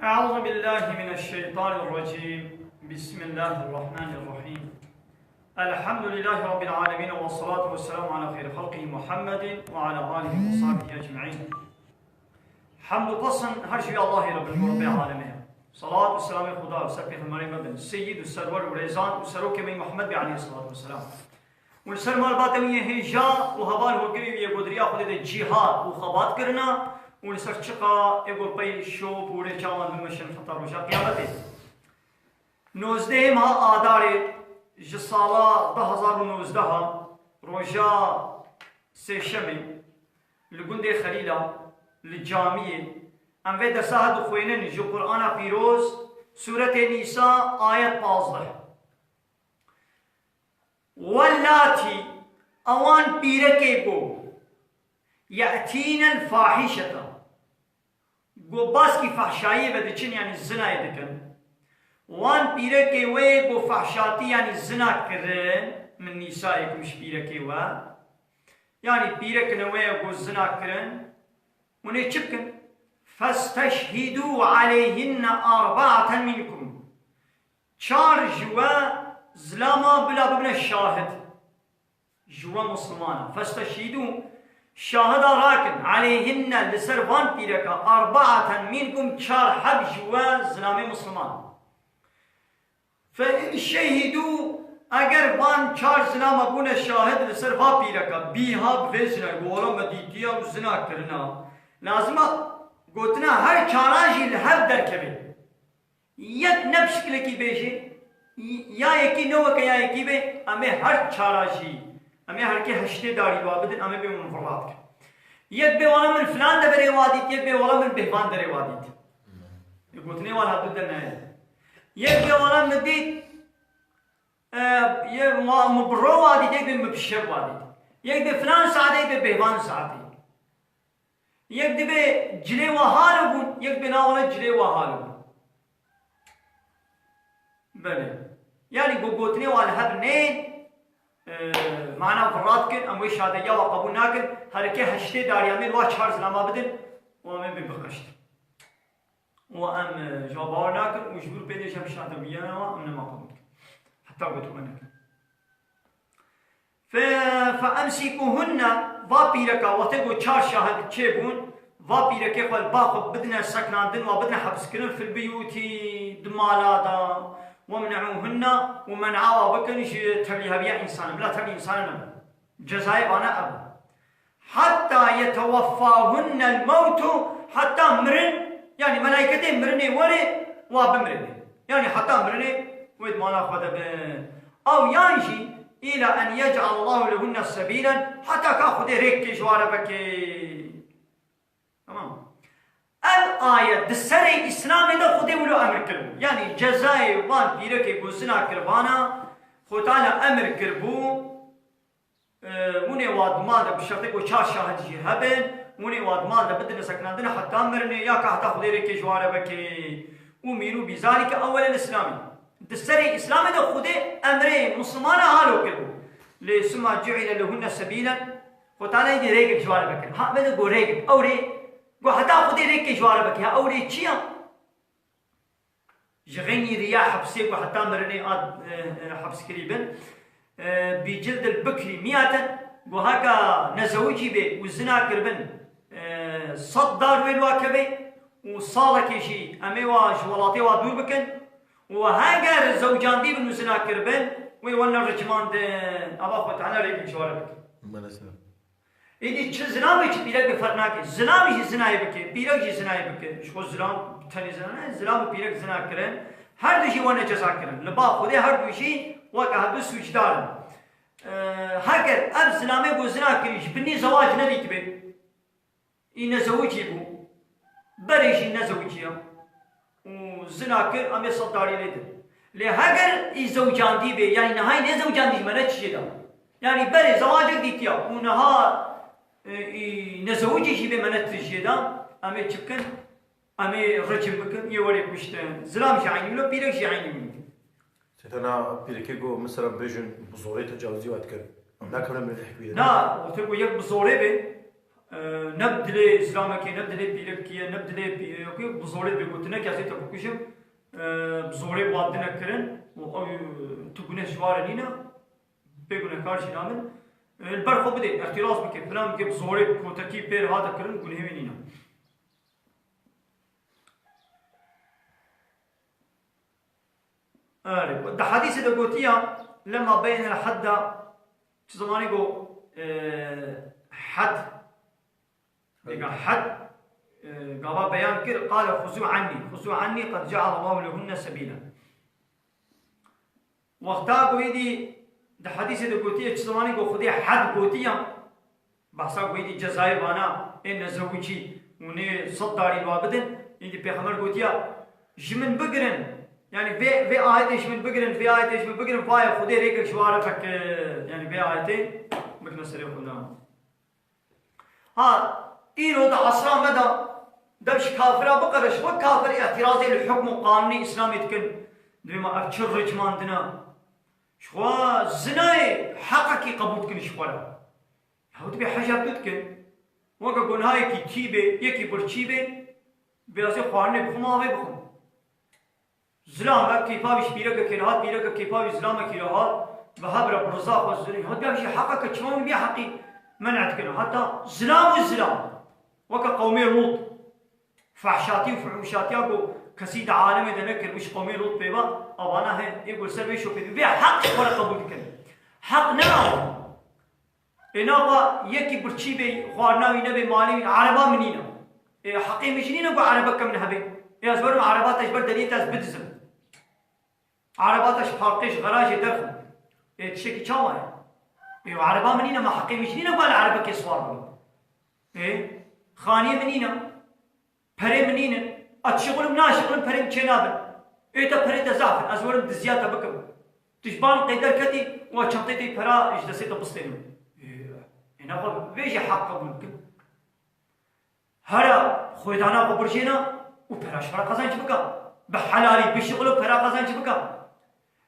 أعوذ بالله من الشيطان الرجيم. بسم الله الرحمن الرحيم. الحمد لله رب العالمين والصلاة والسلام على خير خلقه محمد وعلى آله وصحبه أجمعين. حمد قصن هر شيء الله رب العالمين. صلاة والسلام خدا سر پیغمبر مبن سید و سرور و ریزان و سروک می محمد علیه الصلاة والسلام. و سر مال بات ہے جا و حوال ہو گئی یہ گدریا خود دے جہاد و خبات کرنا و سر چقا ایگو پی شو پورے چاوان مشن خطا روشا قیامت ہے. 19 ماه آذار جسالا 2019 روجا سيشمي لگند خليلا للجامعة ام في درسها خوينن جو قرآن پیروز سورة نساء آية 15 واللاتي اوان پیرکے کو يأتين الفاحشة گو باس کی فحشائی بدچن يعني الزنا يدكن وان پیرکے وے گو فحشاتی يعني الزنا کرن من نسائكم مش پیرکے وا يعني پیرک نوے گو الزنا کرن ونی چکن فاستشهدوا عليهن 4 منكم چار جوا زلاما بلا ببن الشاهد جوا مسلمان فاستشهدوا شاهد راكن عليهن لسربان بيركا 4 منكم چار حب جوا زلام مسلمان فإن شهدوا اگر وان چار زلام ابون شاهد لسربا بيركا بيها بفزنا گورا مديتيا وزنا کرنا لازم گوتنا هر چاراجی لحب در کبه یک نفس کلکی بیشه یا یکی نو که یا یکی به اما هر چاراجی اما هر که هشته داری وابدن اما به منفرات کن یک به والا من فلان ده بره وادید یک به والا من بهوان داره وادید گوتنه والا حدود در نه یک به والا من دید یک مبرو وادید یک به مبشر وادید یک به فلان ساعده یک به بهوان ساعده یک دبه جلی و حال بون یک بناولا جلی و حال بون بله یعنی گوتنی والا هب نه معنا فرات کن اموی شاده یا و قبول نکن هر که هشته داری امیر و چهار زلما بدن و امیر ببخشت و ام جوابار نکن و جبور پیدش هم شاده بیانه و ام نما قبول کن حتی گوتو نکن فامسكوهن و پیرکا وقتی گو چار شاهد چه بون و پیرکه قل باخد بدنا سكناندن و بدنا حبس كرن في البيوت دمالادا ومنعوهن ومنعوا بكنش تبليها بيا انسان بلا تبلي انسان جزاء بانا اب حتى يتوفاهن الموت حتى مرن يعني ملائكته مرنه وري وبمرنه يعني حتى مرنه ويد مانا خد او ينجي إلى أن يجعل الله لهن سبيلا حتى كأخذ ريك جواربك تمام الآية دسري إسلام إذا خذ ولو أمر كربو يعني جزاء وان بيرك جزنا كربانا خدانا أمر كربو وني واد مال بشرطك وشار شاهد جهبن وني واد مال بدنا سكناندنا حتى أمرني يا كحتى خذ ريك جواربك وميرو بذلك أول الإسلامي دسري إسلام إذا خده أمره مسلمان حالو كده لسما جعل لهن سبيلا خدانا يدي ريك جوار بكر ها بدأ قو ريك أو ري قو حتى خده ريك جوار بكر أو ري چيا جغيني رياح حبسي قو حتى مرني حبس قريبا بجلد البكري 100 قو هكا نزوجي بي وزنا كربن صدار ويلواكبي وصالك شي أمي واجولاتي وادور بكن وهاجر زوجان دي بالمزنا كربن ويولنا رجمان أبا خد على ريب شواربك. مثلا. إذا شو زنا بيجي بيرك بفرناك زنا بيجي زنا يبكي بيرك جي زنا يبكي شو زنا تاني زنا بيرك زنا كرن هر دوشي وانا جزا كرن لبا خده هر دوشي وقع بس وجدان هاجر أب زنا ما بو زنا كريش بني زواج نبي كبير إن زوجي بو بريش إن زوجيه وزنا كر أمي صداري ليدن لهاجر الزوجان دي بي يعني نهاية نزوجان دي مرة تشيدا يعني بري زواجك ديتيا ونها نزوجي شي بي مرة تشيدا أمي تشكن أمي رجل بكن يوريك مشتن زلام شعيني ولا بيرك شعيني مني ستنا بيركيجو مثلا بيجن بزوري تجاوزي واتكر لا كلام من الحكي لا وتقول يك بزوري بي نبدلي إسلامك نبدلي بيركية نبدلي بيركية بزوري بيقولنا كأسي تبكوشم بزوري بادنا كرن تقولنا جوار لينا بيقولنا كارش نامن البرخو بدي اعتراض بك فلان بك بزوري كوتكي بير هذا كرن قولنا هينينا ده حديث ده قوتيا لما بين الحد زماني قو حد حد قابا بيان كر قال خذوا عني قد جعل الله لهن سبيلا وقتا قويدي ده حديث ده قوتيا زماني قو خذي حد قوتيا بحثا قويدي جزائر وانا ان زوجي وني صداري بابدن يدي بيخمر قوتيا جمن بقرن يعني في آيتش من بقرن في آيتش من بقرن فاي خدي ريك شوارع فك يعني في آيتين بكنا سريع خدنا ها إيرو ده عصرا مدى دبش كافرة بقرش وكافر اعتراضي للحكم القانوني إسلامي تكن بما أبشر رجمان دنا شوا زناي حقك قبول تكن شوارع هود بحاجة تتكن وقا قلنا يكي تيبه يكي برشيبه بيازي خوارني بخماوي بخم زلام كيفا بيشبيرك كيرهات بيرك كيفا بزلام كيرهات بهبر برزاق والزلي هاد بيمشي حقك تشمون بيا حقي منعت كنا حتى زلام والزلام وكقومي لوط فحشاتي وفحوشاتي أبو كسيد عالم ذنكر وش قومي لوط بيبا أو أنا هن يقول سر ويشوف بيا حق ولا قبول كنا حق نعم إنما يكي برشي بي خوارنا وينبي مالي عربا منينا حقي مجنين أبو عربا كم نهبي يا زبر عربات أجبر دليل تاز بدزم عرباتش فرقش غراج درخم تشكي شواي عربا منينا ما حقي مجنين أبو العربا كسوار خانية منينا بري منينا أتشغل مناشغل بري مشنابن تا بري تزافن أزور دزياتا بكم تجبان قيدر كتي وشمتي برا إجدسيتا بسطينو هنا قل بيجي حق قبولكم هرا خويدانا قبرجينا وبراش فرا قزانج بكا بحلالي بشغلو برا قزانج بكا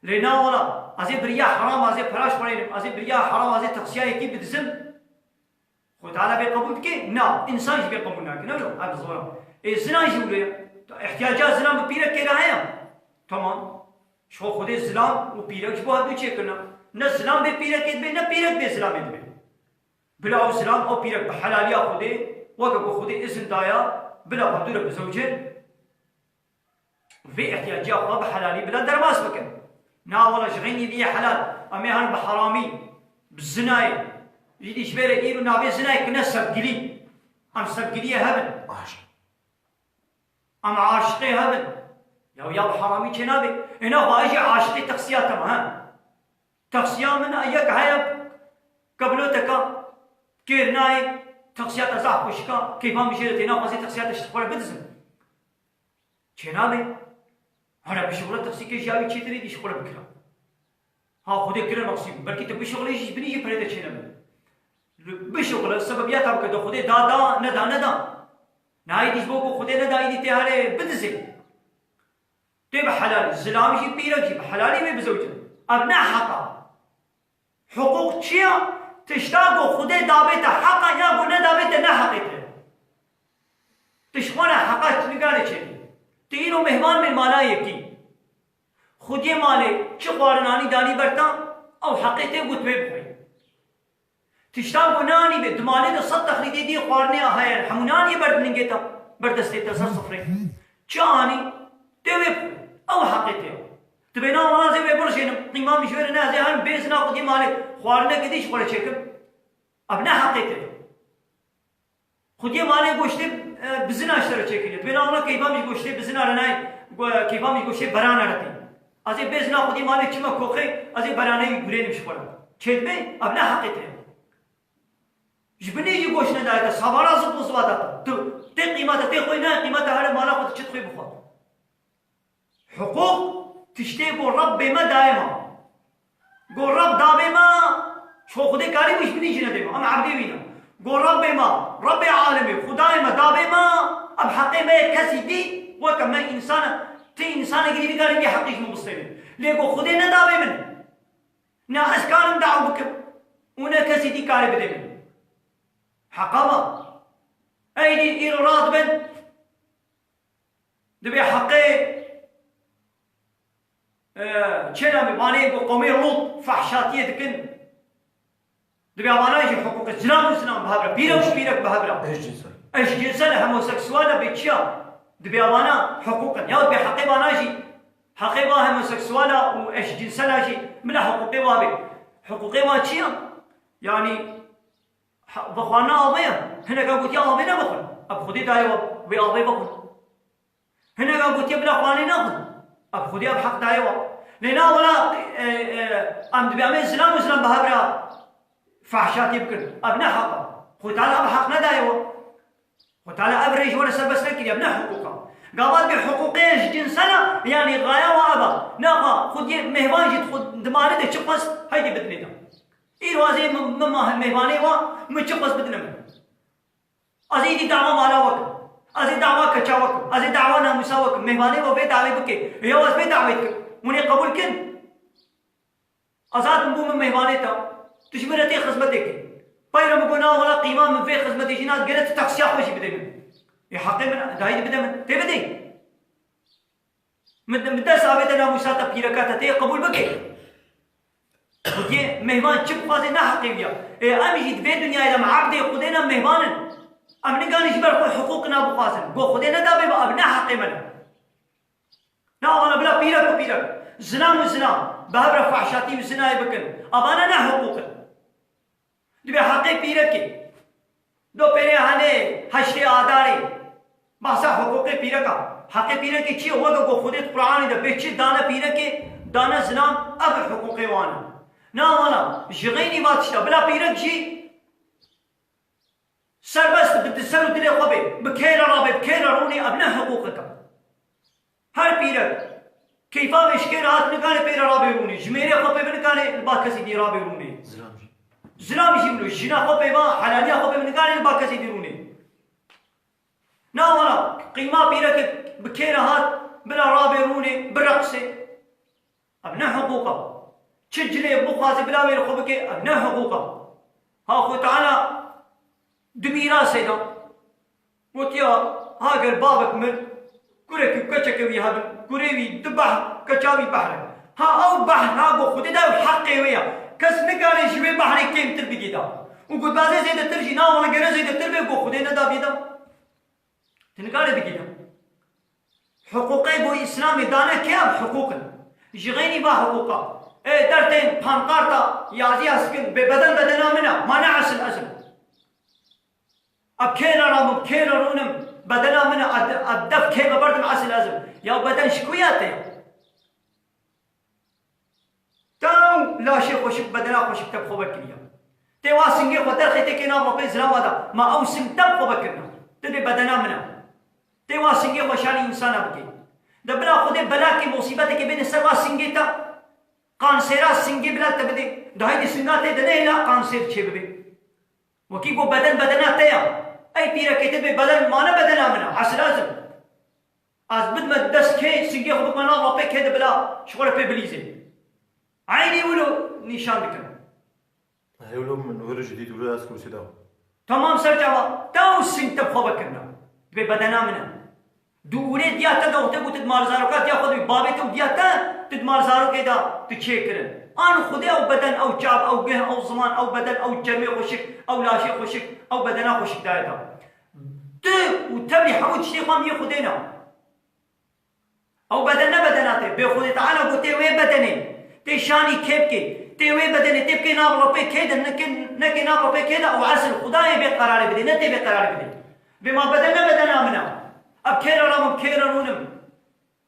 لنا ولا ازي بريا حرام ازي براش فرين ازي بريا حرام ازي تقسيا كي بدزم خود على بقبول كي نا انسان جي بقبولنا كنا لو هذا زورا الزنا يجولي احتياجات زنا بيرك كده هيا تمام شو خود الزلام وبيرك شو هذا شيء كنا نزلام بيرك كده بنا بيرك بزلام ده بلا زلام او بيرك بحلالي خودي وقف خودي اذن دايا بلا بدور بزوجين في احتياجات خاب حلالي بلا درماس بكن نا والله شغيني دي حلال امي هان بحرامي بالزناي يدي شبيره ايرو نابي زناي كنا سبقلي ام سبقلي هبل ام عاشقي هبل يا بحرامي كنابي هنا باجي عاشقي تقسيات تمام تقسيا من اياك هيا قبلوتك كيرناي تقسيات ازاح وشكا كيف هم بيشيلتنا قصي تقسيات اشتغل بدزم كنابي هنا بشغل تقسي كي جاوي تشي تريد يشغل بكره ها خذي كره نقسي بلكي تبي شغل يجي بنيجي بريده كنابي بشغل السببيات هم كده خذي دادا ندا ناي ديش بوكو خذي ندا يدي تهاري بدزم تبى حلال زلام يجي بيرك يجي حلالي ما بزوجه ابناء حقا حقوق تشيا تشتاقوا خذي دابته حقا يا بو ندابته نحقته تشخونا حقا تنقال شيء تينو مهمان من مالا يكي خودی ماله چه خوارنانی دانی برتا او حقیقت بود بخوی تشتاق ونانی به دماله ده صد تخریدی دی خوارنه آهایر همونانی برد نگیتا بردسته تسر صفره چه آنی دوی او حقیقت تبینا منازی به برشینم قیمه میشویر نازی هم بیزنا خودی ماله خوارنه کدیش خوره چکم اب نه حقیقت خودی ماله گوشته بزنا اشتر چکیه تبینا اونا کیفا میش گوشته بزنا رنای کیفا میش گوشته برانه رتی از این بیزنا خودی ماله چیما کوخی از این برانه گوره نمیش خوره چلمه اب نه حقیقت جبني يقوش ندايته صبارا زبط وصواتا تي قيمته تي خوينا قيمته هذا مالا خد تشتخي بخوات حقوق تشتي قول رب ما دائما قول رب دابي ما شو خدي كاري مش بني جنا دائما أم عبدي بينا قول رب ما رب عالمي خداي ما دابي ما أم حقي ما كسي دي وكما إنسان تي إنسان قريبي كاري بي حقيش مبصرين ليقول خدي ندابي من ناس كارم دعو بكم ونا كسي دي كاري بدي من حقما ايدي ايرو راتبن دبي حقي چنا بمانه قومي لوط فحشاتيه دكن دبي امانه حقوق الزنا بهابرا بيرك بهابرا ايش جنسان هوموسيكسوالا بيتشا دبي امانه حقوقا يا دبي حقي باناجي حقي با هوموسيكسوالا وايش جنسالاجي من حقوقي وابي حقوقي ما تشيا يعني بخوانا ابيا هنا قلت يا ابي نبخل اب خدي دايوا بي ابي بخل هنا قلت يا بلا خواني ناخذ اب خدي اب حق دايوا لنا ولا ام دبي امي اسلام بهابرا فحشات يبكر ابنا حقا خد تعالى اب حقنا دايوا خد تعالى ابريج ولا سبس لك يا ابنا حقوقا قابل بحقوقيش جنسنا يعني غايه وابا ناقا خد مهبان جيت خد دماري تشقص هيدي بدني دا ايروازي مما مهباني وا متشقص بدنا ازيدي دعوه مالا وك ازي دعوه كچاوك ازي دعوه ناموساوك مهباني و بيت دعوه بك يواز بيت دعوتك وني قبول كن ازاد مبوم مهباني تا تشبرتي خدمتك بايرم قلنا ولا قيمه من في خدمتي جينات قلت تقسيا خوش بدنا يا حقي من دايد بدا من تبدي مدة ثابتة ناموساتا بيركاتا تي قبول بكي ودي مهمان چپ فازي نا حقي بيا ام جيت في دنيا اذا معبدي خدينا مهمان ام نقاني جبر حقوقنا بقاسم قو خدينا دابي ابنا حقي من نا وانا بلا بيرك زنا بهبر فحشاتي وزنا يبكن ابانا نا حقوق دبي حقي بيركي دو پہلے ہنے حشر آدارے بحثا حقوق پیرکا حق پیرکی چی ہوگا کو خودت قرآن دا بیچی دانا پیرکی دانا زنام اب حقوق وانا نا وانا جغینی بات شتا بلا پیرک جی سربست بتسر دل خوبه بکیر رابط بکیر رونی ابنا حقوقکا ہر پیرک کیفا بشکر آت نکانے پیر رابط رونی جمیرے خوبه بنکانے بات کسی دی رابط رونی زنا میشیم لو جنا خوبه با حلالیا خوبه بنکانے بات کسی دی رونی نا ولا قيمة بيرك بكيرهات بلا رابروني برقصي ابنا حقوقه تشجلي بقاسي بلا وير خبك ابنا حقوقه ها خو تعالى دميرا سيدا وتيا هاجر بابك من كورك كچك وي هاد كوري دبح كچاوي بحر ها او بحر ها خود دا حقي ويا كس نقال شوي بحر كيم تربي دا وقول بازي زيد ترجي نا ولا غير زيد تربي بو خود دا بيدا تنقال بكده حقوقي بو اسلامي دانا كياب حقوقا جغيني با حقوقا ايه درتين بانقارتا يازي اسكن ببدن بدنا منا ما نعس الازم ابكينا رام بكينا رونم بدنا منا الدف كيف بردم عس الازم يا بدن شكوياتي تاو لا شيء خوشك بدنا خوشك تبخو بكريا تيوا سنجي خطر خيتي كنا ربي زلام هذا ما او سم تبخو بكرنا تدي بدنا منا تيوا سنگي خوشالي انسان ابكي دبلا خود بلا کی مصیبت کے بین سوا سنگي تا قانسيرا سنگي بلا تبدي دهاي دي سنگات دنه لا قانسير چبي وكي کو بدنات يا اي پيرا كتب بدن ما نه بدن امنا حس لازم از بد مدس كي سنگي خود منا واپه كد بلا شغل په بليزه عيني ولو نشان بكن هيولو من ورا جديد ولا اسكو سيدا تمام سر جواب تو سنگ تبخو بكنا بدن امنا دوره دیاتا دا ہوتے گو تدمار زارو کا دیا خود بابے تو دیاتا تدمار زارو کے دا تچھے کرن آن خودے او بدن او چاب او گہ او زمان او بدن او جرمی خوشک او لاشی خوشک او بدنا خوشک دایتا تو و تبلی حمود شتی خواهم یہ خودینا او بدن بدناتے بے خود تعالی گو تے وے بدنے تے شانی کھیب کے تے وے بدنے تیب کے نام رپے کھیدا نکے نام رپے کھیدا او عسل خدای بے قرار بدے نتے بے قرار بدے بما بدنا منا اب كيرا رام كيرا نونم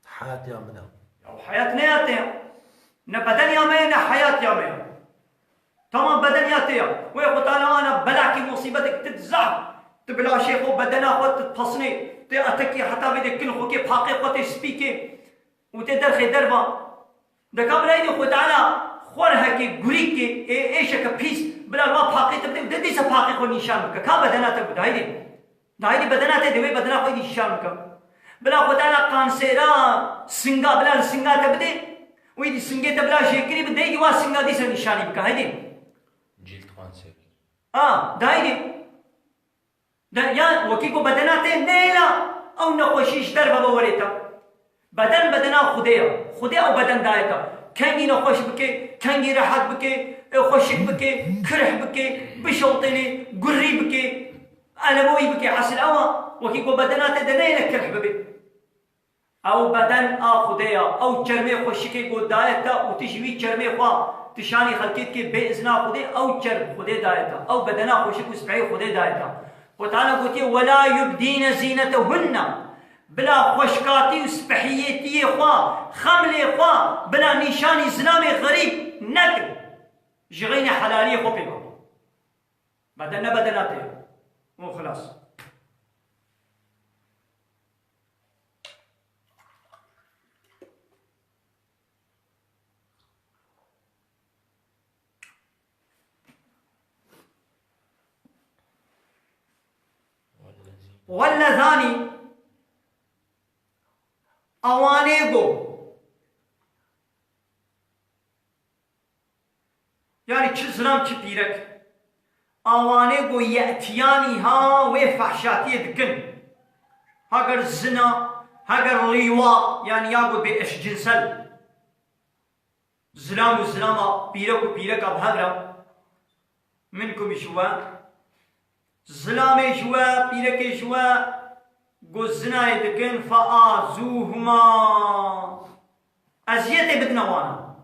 حياة يا منا او حياة نياتي نبدن يا منا حياة يا منا تمام بدن ياتي ويقول تعالى انا بلاكي مصيبتك تتزع تبلا شيخ بدنا خود تتصني تأتكي حتى بدك كل خوكي بحقي قوتي سبيكي وتدر خي دربا دكا بلا يدي خود تعالى خورها كي غريكي ايشك بيس بلا ما بحقي تبدي بدي سبحقي خو نشان كا بدنا تبدا هيدي دايدي بدنات دوي بدنا خوي نشان كا بلا خود تعالى قانسيرا سنگا بلا سنگا تبدي ويدي سنگي تبلا شيكري بدي دي وا سنگا دي سر نشاني بكا هيدي جلد قانسير دايدي یان وەکی گۆ بەدەناتێ نێلا ئەو نەخۆشیش دەربە بە وەرێتە بەدەن بەدەنا خودەیە خودێ ئەو بەدەندایەتە کەنگی نەخۆش بکەی کەنگی ڕەحەت بکەی خۆشک بکەی کرح بکەی بشەڵتێنێ گوڕی بکەی ئەلەبەوەی بکەی حەسل ئەوە وەکی گۆ بەدەناتێ دەنێنە کرح ببێ ئەو بەدەن ئا خودەیە ئەو چەرمێ خۆشکەی بۆ دایەتە و تژوی چەرمێ خوا تشانی خەلکێت کێ بێ ئزنا خودێ ئەو چەرم خودێ دایەتە ئەو بەدەنا خۆشک و سپعی خودێ دایەتە وتعالى قلت ولا يبدين زينتهن بلا خوشكاتي وسبحيتي خوا خملي خوا بلا نشاني زلامي غريب نكر جغيني حلالية خو بيبا بدنا بدناتي مو خلاص واللذاني أوانيغو يعني چه زلام چه پیرک أوانيغو يأتياني ها وفحشاتي دكن هاگر زنا هاگر ليوا يعني ياغو بإش جنسل زلام وزلاما پیرک أبهبرا منكم يشوا زلامي شوا بيركي شوا قو زناي دكن فآزوهما أزيت بدنوانا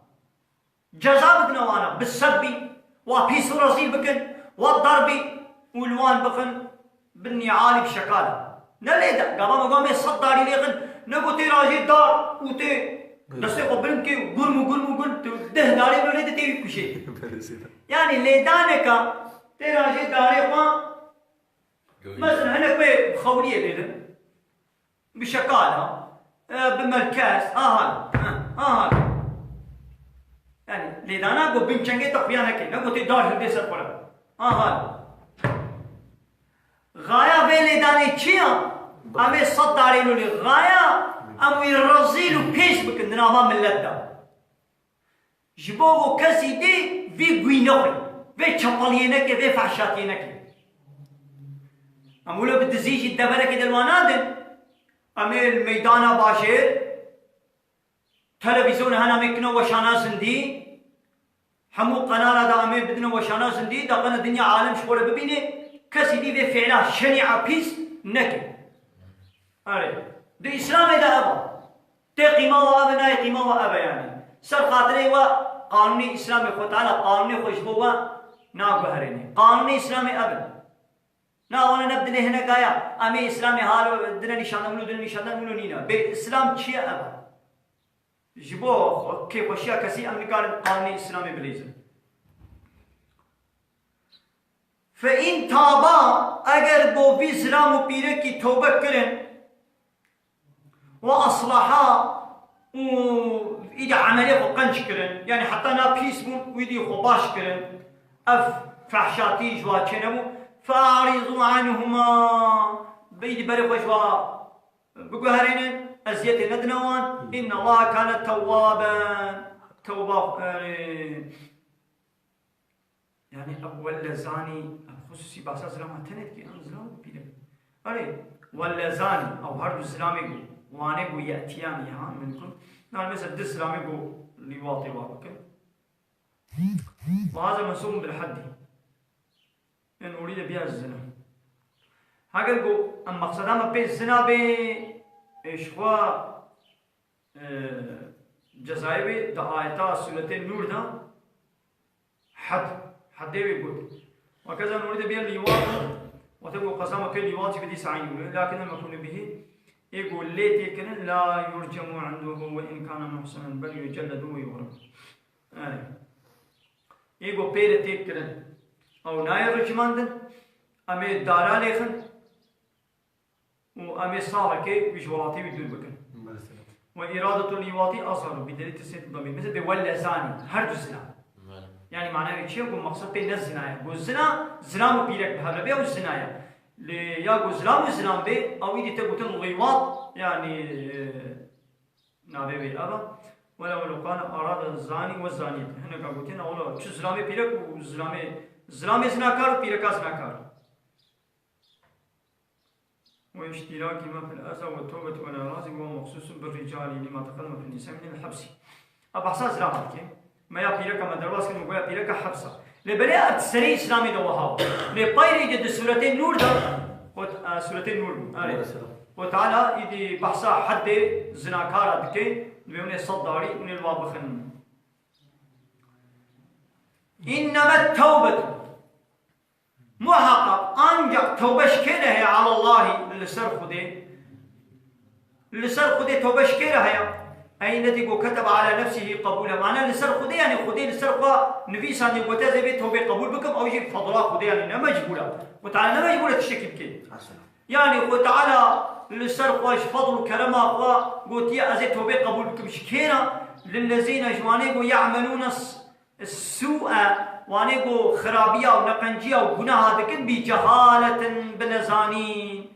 جزاء بدنوانا بالسبي وبيس رزيل بكن والضرب والوان بخن بني عالي بشكاله نليدا قبل ما قام يصدر ليغن نقول راجي دار وتي دستي قبلنكي قرمو ده داري بلد تي كشي يعني ليدانك تراجي داري قام مثلا هنا بخوليه ليلة بشكالها بمركز هذا يعني ليدانا قو بنشنجي تقبيانا كي نقول تدار هدي سرقلا هذا غاية في ليداني تشيا أمي صدارين لي غاية أمي رزيل وبيش بكندنا ما ملتا جبوغو كسي دي في قوينوي في تشابالينك في فحشاتينك أمولو بدزيج الدبرة كده الوانادن أمي الميدان باشر تلفزيون هنا مكنو وشانا زندي حمو قناة دا أمي بدنا وشانا زندي دا قنا الدنيا عالم شغل ببينه كسي دي في فعلا شنيعة بيس نكي أري دي إسلام دا أبا تقيمة وأبا ناي قيمة وأبا يعني سر خاطري وقانوني إسلامي خو تعالى قانوني خوشبوا ناقبهريني قانوني إسلامي أبا نا وانا نبدأ هنا قايا أمي إسلامي حالو دنا نشان ملو نينا بإسلام چيا أبا جبو كيف وشيا كسي أمريكا قانوني إسلامي بليزن فإن تابا أجر بو في زلام وبيركي توبة كرن وأصلحا وإذا عملية قنش كرن يعني حتى نا بيس بون ويدي خباش كرن أف فحشاتي جوا كنمو فأعرضوا عنهما بيد بريق وجوا بقهرين أزيت ندنوان إن الله كان توابا يعني أول زاني خصوصي باسا زلامة تنت كي أنا زلامة بيدك أري ولا زاني أو هردو زلامي واني بو يأتياني ها منكم نعم مثل دس زلامي بو لواطي وابك وهذا منصوب بالحد إن أريد بها الزنا هاگر گو ام مقصدا ما به زنا به اشوا جزای به د آیتا سورته نور دا حد بيقول وكذا نريد به اللواط وتبقى قسامة كل لواط بدي سعيد لكن المكون به يقول ليت يكن لا يرجم عنده وإن كان محسنا بل يجلد ويغرم يقول بيرت يكن أو ناير رجماندن أمي دارا ليخن وأمي صالة كي بجولاتي بدون بكن وإرادة اللواطي أصغر بدليل تسنة الضمير مثل بولا زاني هرج الزنا يعني معناه شيء يقول مقصد بين الزنا يقول الزنا زنا مبيرك بهذا بيا والزنا يا يقول زنا وزنا بي أو يدي تقول اللواط يعني نابي بالأبا ولو كان أراد الزاني والزانية هنا قلتنا ولا شو زلامي بيرك وزلامي زناكار وبيرك زناكار واشتراك ما في الأذى والتوبة والإعراض وهو مخصوص بالرجال لما تقدم في النساء من الحبس. أبحث راحت كي ما يبيرك ما درواس كن مقول يبيرك حبسة لبلاء السري إسلامي دوها لبايري جد سورتين نور ده سورتين نور وتعالى يدي بحثا حد زناكارا دكي بيوني صداري من الوابخن. إنما التوبة محقق أنجح توبش كده على الله لسر خدي لسر خدي توبش كده هي أي الذي كتب على نفسه قبوله معناه لسر خدي يعني خدي لسر خوا نبي ساني وتزي بيت توبة قبول بكم أو يجيب فضلات خدي يعني نمجبوله وتعالى نمجبوله تشكي بكي يعني وتعالى لسر خواش فضل وكرمه خوا قلت يا أزي توبة قبول بكم شكينا للذين جوانيكو يعملون السوء وانيكو خرابية ونقنجية وقناها دكن بجهالة بنزانين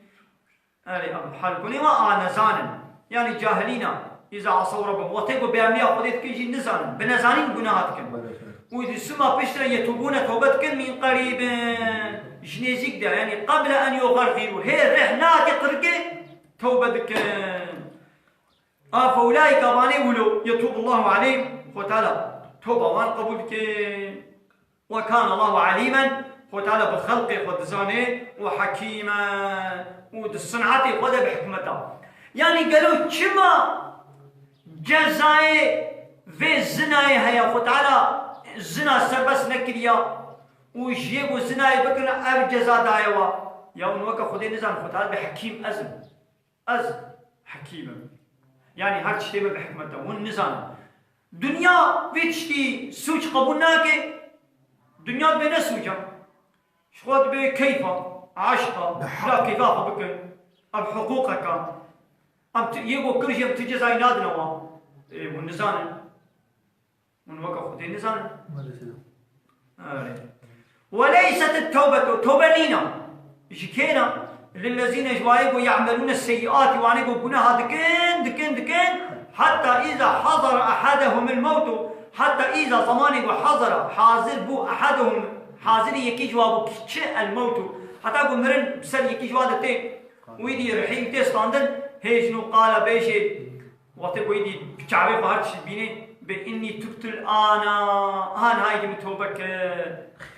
حالكوني ما نزانا يعني جاهلين إذا عصوا ربهم وتيكو بيامية خديت كيجي نزانا بنزانين قناها دكن وإذا السماء بشرة يتوبون توبتكن من قريب جنيزيك ده يعني قبل أن يغرغروا هي رحنا تقرقي توبتكن فأولئك أباني ولو يتوب الله عليهم وتعالى توبة وان قبول كي وكان الله عليما وتعالى بخلقه ودزانه وحكيما ودصنعته وده بحكمته يعني قالوا كما جزاء في الزنا هيا وتعالى الزنا سربس نكريا ويجيبوا الزنا بكنا أب جزاء دايوا يوم وقع خدي نزان وتعالى بحكيم أزم حكيما يعني هر شيء بحكمته والنزان دنیا ویچتی سوچ قبول نکه دنیا به نسوچم شخوت به کیفا عشقا لا کیفا بکن اب حقوقك اب يگو كل شيء بتجزاي نادنا والنزان من وقع خدي النزان وليست التوبة توبة لينا جكينا للذين جوايبوا يعملون السيئات وانيقوا قناها دكين حتى إذا حضر أحدهم الموت حتى إذا زمانه حضر حاضر بو أحدهم حاضر يكي جوابه كتش الموت حتى أقول مرن بسر يكي جوابه تي ويدي رحيم تيستاندن هيجنو قال بيشي وقت ويدي بشعبه بهارتش بيني بإني تبت الآن هاي متوبك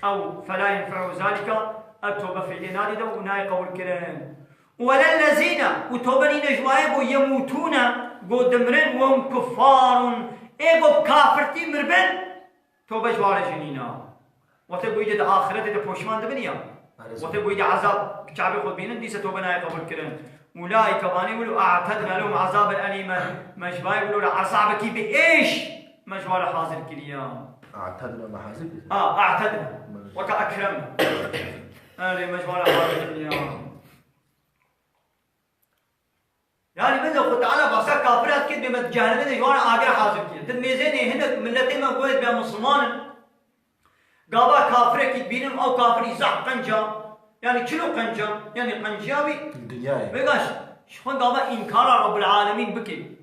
أو فلا ينفع ذلك التوبة في الإنادي دو وناي قول كرين ولا الذين وتوبنين جوابه يموتون قدمرن وهم كفار ايغو كافرتي مربن توبه جوار جنينا وتبو يجد آخرته ده پوشمان ده بنيا وتبو يجد عذاب كعب خود بينن ديسه توبه ناي قبول كرن اولئك باني ولو اعتدنا لهم عذابا اليما مجباي ولو عذابك بايش مجوار حاضر كريا اعتدنا محاسب اعتدنا وكاكرمنا مجوار حاضر كريا يعني من خد تعالى بس كافرات كده بمتجاهل من يوان آخر حاضر كده تميزين هنا ملتين ما قويت بها مسلمان قابا كافر كده بينهم أو كافر يزع قنجا يعني شنو قنجا يعني قنجاوي الدنيا بيقاش شلون قابا إنكار رب العالمين بكي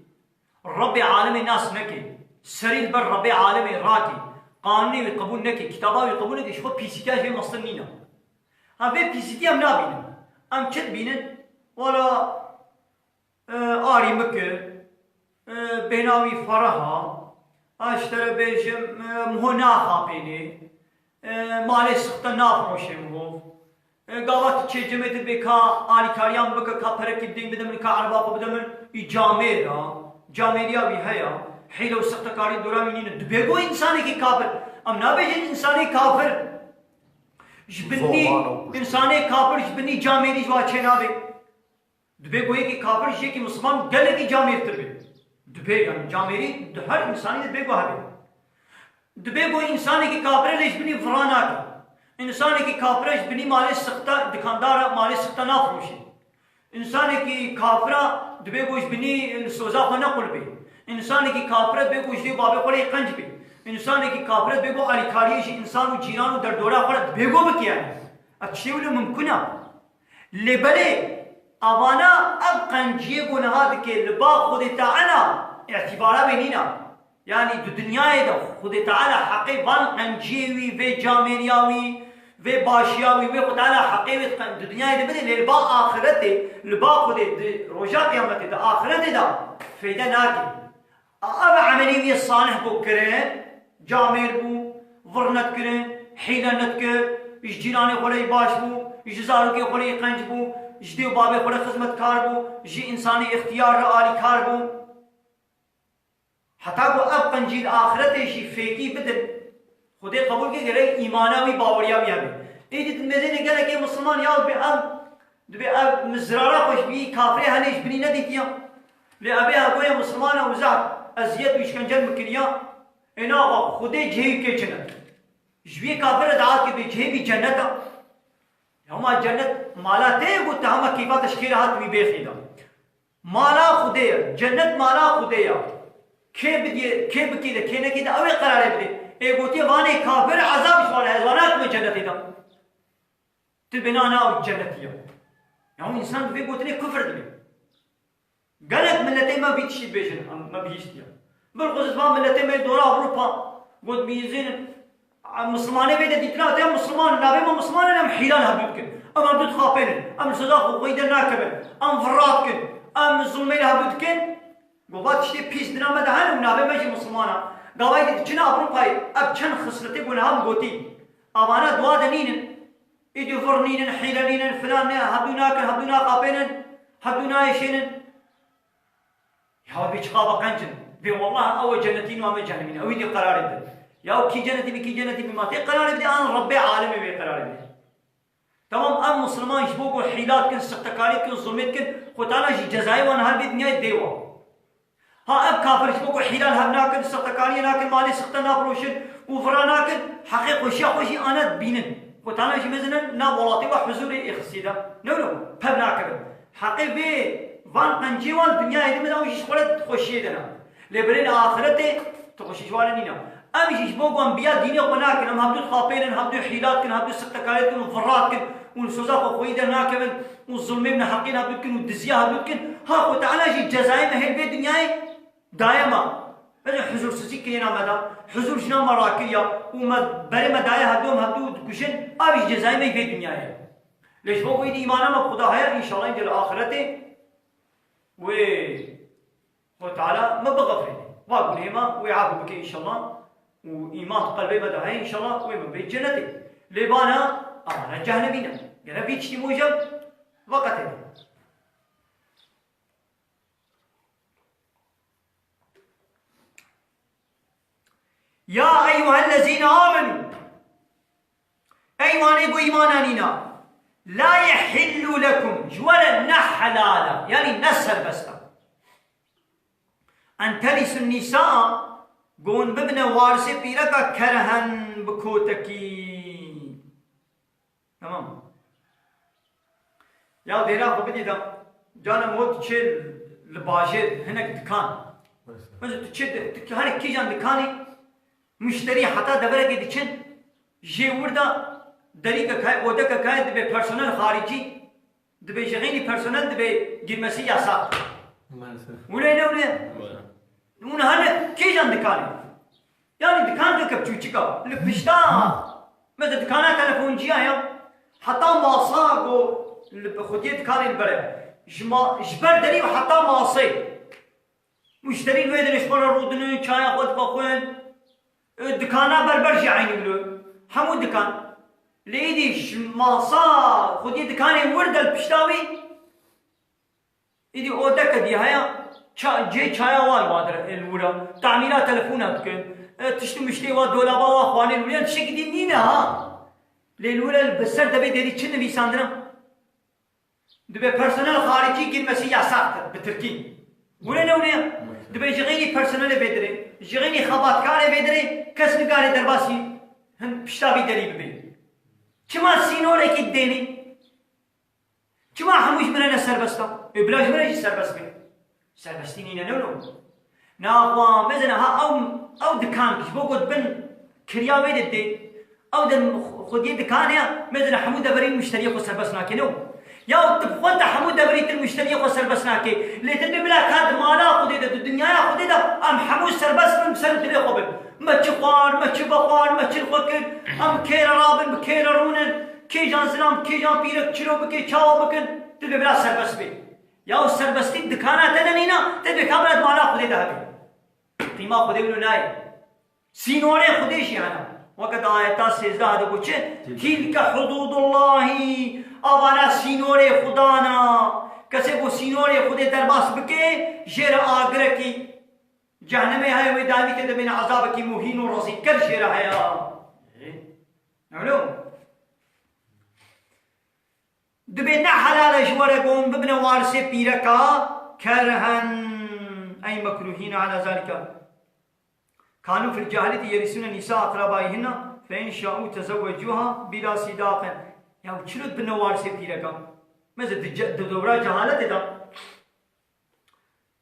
رب العالمين الناس نكي سريد بر رب العالمين راكي قانوني وقبول نكي كتابه وقبول نكي شو بيسيتيا في مصطنينا هم في بيسيتيا منابين هم شد بينن ولا آری مکر بیناوی فرها اشتر بیشم مهنا خابینی مال سخت نافروشم هو قالت چه جمعت بکا آری کاریام بکا کپرکی بدیم بدمن کا عربا بدمن جامعه وی هیا حیل و سخت کاری دورا مینین دبیگو انسانی کی کافر ام نابیجن انسانی کافر جبنی انسانی کافر جبنی جامعه جوا چه نابی دبي قوي كي كافر شيء كي مسلمان قال لك جامير تربي دبي يعني جاميري هر انساني دبي قوي هبي دبي قوي انساني كي كافر ليش بني فراناك انساني كي كافر ليش بني مال سخطة دكاندار مال سخطة نافروشي انساني كي كافر دبي قوي بني سوزا خنا قلبي انساني كي كافر دبي قوي دي بابه قلي قنج بي انساني كي كافر دبي قوي علي كاريش انسان وجيران ودردورا قلت دبي قوي بكيان اكشي ولا ممكنه لبلي أوانا أبقى نجيبون هذا كلبا خد تعالى اعتبارا بيننا يعني دو دنيا ده خد تعالى حقيقة نجيوي في جامرياوي في باشياوي وي خد على حقيقة الدنيا دي بدل البا آخرته البا خد رجاء قيامته ده آخرته ده فيدا ناكي أبا عملي الصالح بو كرين جامير بو ورنت كرين حيلة نتكر جيراني خلي باش بو جزاركي خلي قنج بو جدي وبابي خلي خدمت كار بو جي إنساني اختيار رآلي كار بو حتى بو أب قنجي آخرته جي فيكي بدل خدای قبول که گره ایمانه وی باوریا بیابی ایدی تمزینی گله که مسلمان یاد به اب مزرعه خوش بی کافری هلیش بنی ندیدیم لابی اگوی مسلمان اوزار ازیت و اشکنجه مکریا اینا خدای جهی که جنت جوی کافر دعات که جهی بی جنت هما جنت مالا ته گوته هما کیفا تشکیل هات بی بیخیدا مالا خدای جنت مالا خدای که بکیده که نکیده اوی قراره بده ايقوتي واني كافر عذاب شوال هزوانات من جنتي دا تبنا انا جنتيه يعني انسان في قوتني كفر دبي قالت ملتي ما بيتشي بيشن ما بيشتيا بالخصوص ما ملتي ما دورا اوروبا قلت بيزين مسلمانه بيد ديتنا تم مسلمان نابي ما مسلمان انا حيلان هبلكن ام عبد خافين ام صداق ويد ناكبن ام فراتكن ام ظلمين هبلكن قوات شتي بيس دنا ما دهن ونابي ماشي مسلمانا قوايد جنا أوروبا أب كان خسرتي بنهم قوتي أمانة دوا دنين إدي فرنين حيلانين فلان هبدونا قابين هبدونا يشين يا بيش قابا قنجن بي والله أول جنتين وما جهنمين أو يدي قرار يبدأ يا كي جنتي بما تي قرار يبدأ أنا ربي عالمي بي قرار يبدأ تمام أم مسلمان يشبوكوا حيلات كن سقطكاري كن ظلمت كن خطانا جزائي وانا هل بيد نهاية ديوة ها اب كافر يشبكوا حلال هم ناكل سقطكاري ناكل مالي سقطا ناكلوشن وفرا ناكل حقيق وشي انا بينن وتانا شي مثلا نا ولاتي وحزوري اخسيدا نو باب ناكل حقيق بي وان قنجيوال دنيا يدي مدا وش خلت خوشيدنا لبرين اخرته تخشي جوالنينا ام يشبكوا انبياء ديني وناكل ام هبدو خابين هبدو حيلات كن هبدو سقطكاري كن وفرات كن والسوزاق خويدا ناكل والظلمين من حقين هبدو كن والدزيا هبدو كن ها وتعالى جي جزائي ما هي بي دنياي دائما بدل حضور سيكينا مدى حضور شنا مراكية وما بري مدايا هدوم كشن أبي جزائي ما في الدنيا ليش بقول إيدي إيمانا ما خدا هيا إن شاء الله إنجل آخرته وتعالى ما بغفره واقول هما ويعافوا بك إن شاء الله وإيمان قلبي مدى هيا إن شاء الله وما بيت جنته لبانا أمانا جهنمينا قال بيتشتي موجب وقته يا أيها الذين آمنوا أيوان يقول إيمانانينا لا يحل لكم جولا نحلالا يعني نسر بستا أن ترثوا النساء قون ببنا وارث بيركا كرهن بكوتكي تمام يا ديرا خبدي دا جانا موت تشيل لباجر هناك دكان بس تشيل هناك كي جان دكاني مشتری حتی دبره که دیچن جیوردا دری که کای اوده که کای دبی پرسونل خارجی دبی جغینی پرسونل دبی گیرمسی یاسا ولی نه اون هنه کی جان دکانی یعنی دکان که کبچوچی کا لپشتا مثل دکانه تلفونجی آیا حتی ماسا گو خودی دکانی البره جبر دری و حتی ماسی مشتری ویدنش برا رودنه چای خود بخوین دكانا بربرجي عيني بلو حمو دكان ليدي ماسا خدي دكاني ورد البشتاوي يدي اودك دي هيا جي چايا وال وادر الورا تعميرات تلفونات كن تشتي مشتي وا دولابا وا اخواني الوريان تشك دي نينا ها للورا البسر دبي ديري چن بيساندنا دبي بيرسونال خارجي girmesi yasaktır بتركي ولا ولا دبي جغيني بيرسونال بدري جغيني خباتكار بدري کس نگاری درباسی هم پشتابی دری ببین چما سینوره کی دینی چما هموش منه سربستا ابلاج منه جی سربست بین سربستی نینه نولو ناقوا مثلا ها او دکان کش بگود بن کریا ویدد دی او در خودی دکانه مثلا همو دبرین مشتری خود سربست ناکنو يا تبخون حمود دبريت المشتري خو سربس ناكي لتدي بلا كاد مالا خودي ده الدنيا خودي ده ام حمود سربس من سر دلي قبل ما تشخوار ما تشبخوار ما تشخوكن ام كير رابن بكير رونن كي جان سلام كي جان بيرك چلو بكي چاو بكن تدي بلا سربس بي يا سربستي دكانات تنينا تدي كامرات مالا خودي ده هبي قيمه خودي بلو ناي سينوري خوديش يعني وقت آيات 13 هذا بوچه تلك حدود الله اوانا سینور خدانا کسی کو سینور خدا درباس بکے جر آگرہ کی جہنم ہے وہ دادی کے من عذاب کی مہین و رضی کر جر ہے نعلم دبنا حلال جوركم بابن وارث بيركا كرها اي مكروهين على ذلك كانوا في الجاهلية يرثون النساء أقربائهن فإن شاءوا تزوجوها بلا صداق يا وشلت بنوار سي بيركا ماذا دورا جهالة دا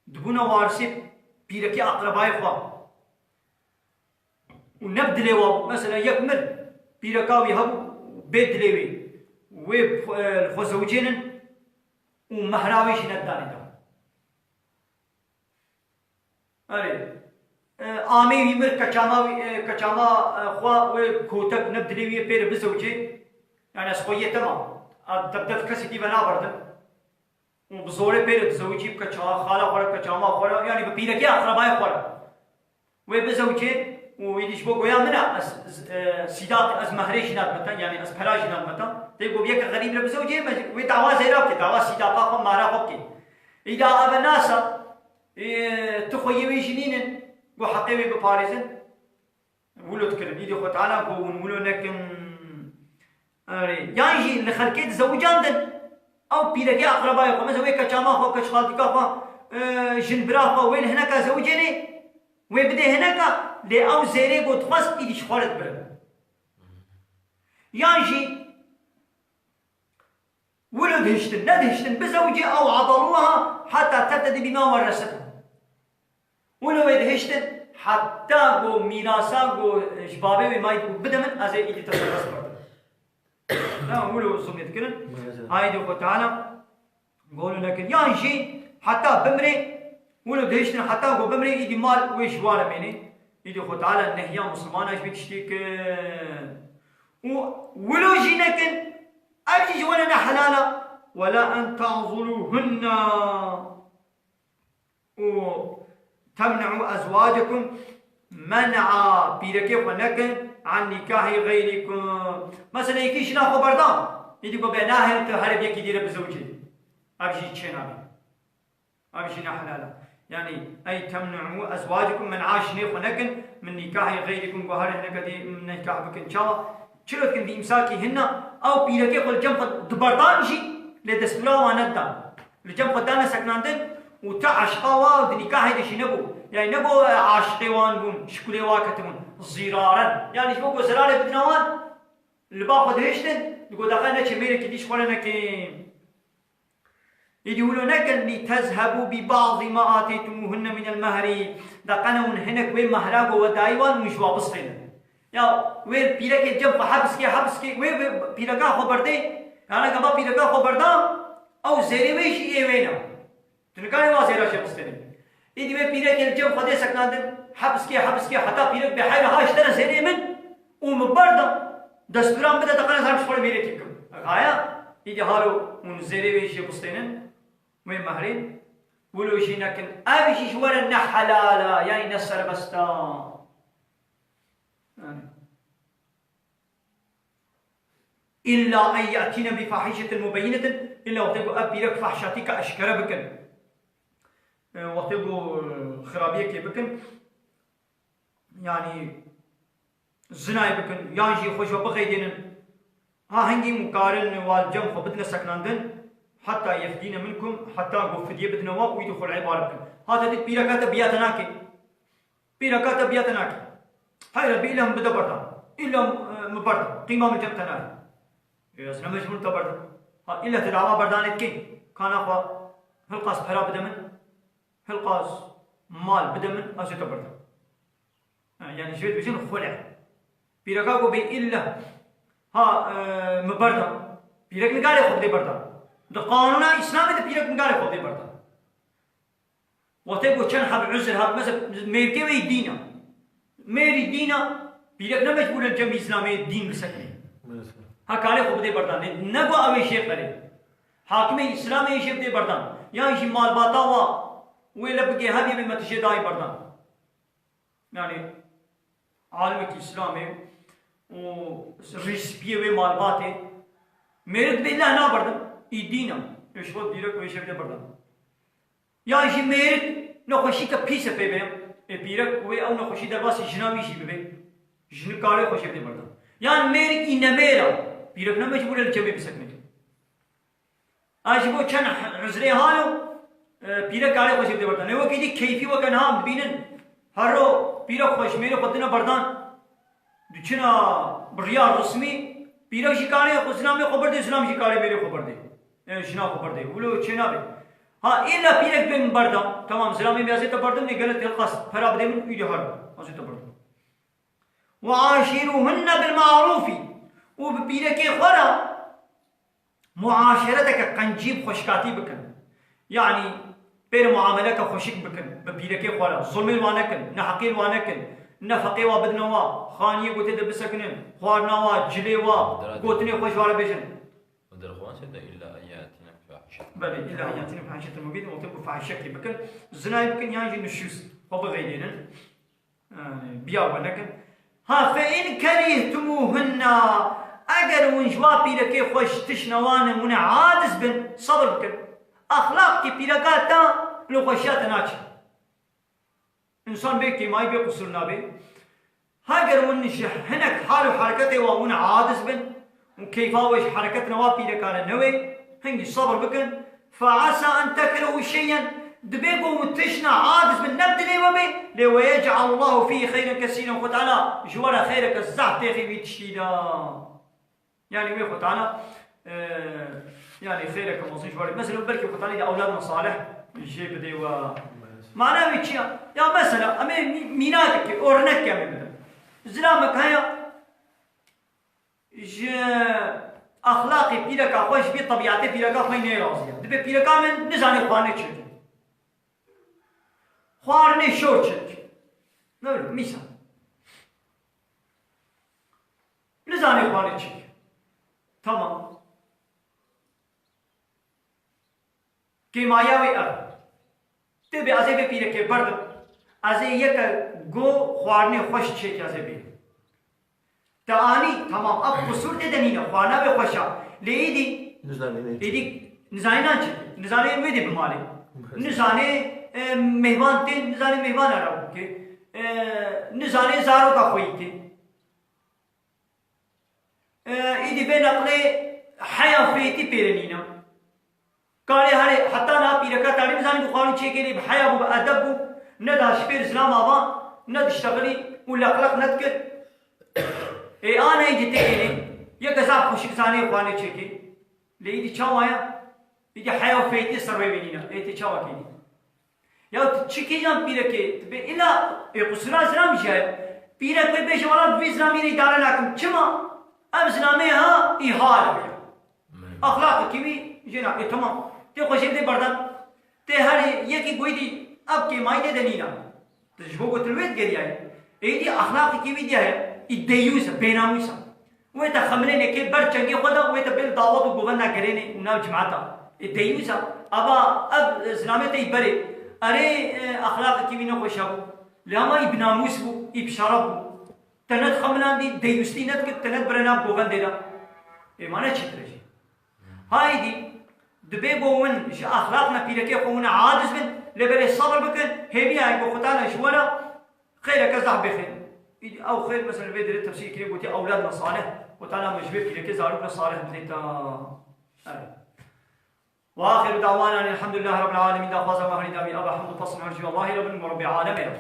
دبونا وارسي بيركي أقربائي خوا ونبدلي و مثلا يكمل بيركا ويهب بيت دليوي وخزوجين ومهراوي شنداني دا أري آمي ويمر كچاما خوا وكوتك نبدلي بير بزوجي يعني اسخوية تمام تبدأ كسي دي بنا بردن وبزوري بير بزوجي بكچا خالا خورا كچاما خورا يعني ببيركي أقربائي خورا وبزوجي ويديش بو قويا منا سيدات از مهريش نادمتا يعني از پلاج نادمتا تيقو بيك غريب لبزوجي ويدعوا زيرابكي دعوا سيداتا خو مارا خوبكي إذا أبا ناسا تخويوي جنينن بو حقيوي بباريزن ولو تكرم إيدي خو تعالى بو ونولو نكن يعني اللي خلقيت زوجان دن أو بيركي أقربائي خو مثلا ويكا چاما خو كشخالتكا خو جنبرا خو وين هناك زوجيني ويبدأ هناك لأو زيري قد خاص إيدي شخالت برد يعني ولد هشتن ندهشتن بزوجي أو عضلوها حتى تبتدي بما ورثتها ولو يدهشتن حتى قو ميراثا قو شبابي وما يدو بدأ من أزي إيدي تصرف برد لا ولو سميت كنا هاي دو تعالى قولوا لكن يعني حتى بمري ولو دهشتن حتى قو بمري إيدي مال ويشوار مني إيدي خو تعالى النهيان مسلمان ايش بتشتيك ولو جينكن أبجي جوانا حلالا ولا أن تعضلوهن وتمنعوا أزواجكم منع بيركي ونكن عن نكاح غيركم مثلا يكيش ناخو بردان يدي قو بناهن تهرب يكي دير بزوجي أبجي تشينا أبجي حلالا يعني أي تمنعوا أزواجكم من عاشني ونكن من نكاح غيركم وهر هناك دي من نكاح بكن شاء شلوت كن دي إمساكي هنا أو بيركي قل جنب دبردان شي لدستورا واندا لجنب دانا سكناندن وتعشقوا ودي نكاح دي شي نبو يعني نبو عاشقوان بون شكولي واكتمون زرارا يعني شبو زرار بدنوان اللي باخد هشتن يقول دخلنا شميرك دي شخولنا كي يقولون لتذهبوا ببعض ما آتيتموهن من المهر دقنون هناك وين مهراق ودايوان مش وابصين يا وين بيرك جنب حبسكي وين بيرك خبرتي أنا كمان بيرك خبردا أو زيري ويش إيه وينا تنكاني ما زيرا شيء بستني إذا وين بيرك جنب خدي سكنان حبسكي حتى بيرك بحاجة هاش ترى زيري من ومبردا دستوران بدأ دقنا زارش فور بيرك غايا إذا هارو من زيري ويش بستنين وين مهرين ولو شينكن أبيش شوارا حلالا يعني نسر بستا إلا أن يأتينا بفاحشة مبينة إلا وقتبو أبيرك فحشاتك أشكر بكن وقتبو خرابيك بكن يعني زناي بكن يانجي خوش وبغيدين ها هنجي مقارن والجم خبدنا سكناندن حتى يفدين منكم حتى قو فدية بدنوا ويدخل عبارة بكم هذا دي بيركات بياتناكي هاي ربي إلهم بدا بردا إلهم مبردا قيمة من جمتناي إذا مجمول تبردا إلا تدعوا بردانت كي كان أخوة هلقاس بحرا بدا من هلقاس مال بدا من أسو تبردا يعني شوية بيجين خلع بيركاكو بي إلا ها مبردا بيرك لقالي خب دي بردا ده قانون اسلامي ده بيرك مقال خودي بردا وتبو كان حب عذر هذا مثلا ميركي وي دينا ميري دينا بيرك نمج بول الجمع اسلامي دين بسكني هكالي خودي بردا نبو اوي شيء کرے حاکم اسلامي شيء دي بردا یا شي مال باتا وا ولا بقي هذه من متشداي بردا يعني عالم الاسلامي وريسبيه وي مال باته ميرت بالله نا بردا يدينا يشوف بيرك وي شيء بردا یا شي ميرت نخوشي كبيسه بيبم بيرك وي او نخوشي درباس جنامي شي بيبم جن كاري خوشي بدي بردا يعني ميرك إنميرا بيرك نمجبور الجميع بسكنه أجيبو كان عذري هالو بيرك كاري خوشي بدي بردا نيو كيدي كيفي وكان هم بينن هرو بيرك خوش ميرو قدنا بردان دچنا بريار رسمي بيرك شكاري اسلام خبر دي اسلام شكاري ميري خبر دي شنا خبر دي ولو چنا بي ها إلا بيرك بين بردا تمام اسلامي بيازي تبردم ني غلط القصد فراب دي من يدي هرو ازي تبردم وعاشروهن بالمعروف وببيرك خورا معاشرتك قنجيب خوشكاتي بكن يعني بين معاملك خوشك بكن ببيرك خورا ظلم وانكن نحقير وانكن نفقي وبدنوا خانيه قلت بسكنن خوارنوا جليوا قلتني خوش ولا بيجن ودرخوان سيدا إلا أن يأتينا بفاحشة بل إلا أن يأتينا بفاحشة مبين وتبقى فاحشة بكن زنا بكن يعني نشوز وبغيرين بيا ونكن ها فإن كرهتموهن أجر ونجوا بيركي خوش تشنوان من عادس بن صبر بكن أخلاق كي بيركاتا لو خوشات ناتش إنسان بيكي ما يبي قصرنا بي هاجر ونجح هناك حال حركته ومن عادس بن وكيف وش حركتنا وبيركانا نوي هنجي صبر بكن فعسى أن تكرهوا شيئا دبيقوا متشنا عادس من نبدلي وبي لو يجعل الله فيه خيرا كثيرا وتعالى جوارا خيرك الزعف تيخي بيتشيدا يعني وي تعالى يعني خيرك موصين جوارا مثلا بلكي تعالى دي أولادنا صالح الشيء بدي و معناه ويتشيا يا مثلا أمي مينادك أورنك يا مبدا زلامك هيا أخلاقي بيلك أخوش بي طبيعتي بيلك أخوين رازية دبي بيلك من نزاني خواني تشد خوارني شوچك نقول مثال نزاني خوارني تشك تمام كيماياوي أب تبي أزي بيرك برد أزي يك جو خوارني خوش تشك أزي بي تاني تمام أب قصور تدنينا خوانا بخوشا ليدي نزاني نانچك نزاني ويدي بمالي نزاني مهمان थे नजारे मेहमान आ रहा हूँ के नजारे ज़ारों का कोई थे इधर बे नकले हया फेती पेरनीना काले हरे हत्ता ना पीरका तारीफ जाने बुखारी छे के लिए हया वो अदब वो न दाशपेर इस्लाम आवा न दश्तगली उलकलक न कर आने जिते के लिए ये कज़ाब खुशिक जाने बुखारी छे के ले इधर चावाया इधर हया फेती सर्वे बिनीना इधर चावा के लिए या تشكيجان بيركي إلا يقصنا زلام جاي بيرك بيش ولا بيزلامي يدار لكم كما أم زلامي ها إهال بيا أخلاق كيمي جنا تمام تخشي بدي بردان تهاري يكي قويدي أب كي ما يدي دنينا تجبو قتلويت قرياي إيدي أخلاق كيمي دي هاي الديوسة بيناموسة ويتا خمريني كي برچنگي خدا ويتا بيل دعوة بغنا كريني وناو جماعتا الديوسة أبا أب زلامي تيبري أري أخلاق كيمي نخوشابو لما يبناموس بو يبشاربو تنت خمنان دي ديوستي نت تنت برنام بوغن ديدا إيمانا چترجي هاي دي دبي بوون أخلاقنا بيركي قومنا عادز بن لبري صبر بكن هبي هاي بوختانا شوانا خيرك أزح بخير أو خير مثلا بيدر التفسير كريم قلت أولادنا صالح وتعالى مجبر بيركي زارونا صالح بديتا وآخر دعوانا الحمد لله رب العالمين. دا خوازا مهري دامي أبا حمد تصنع رجي الله رب العالمين.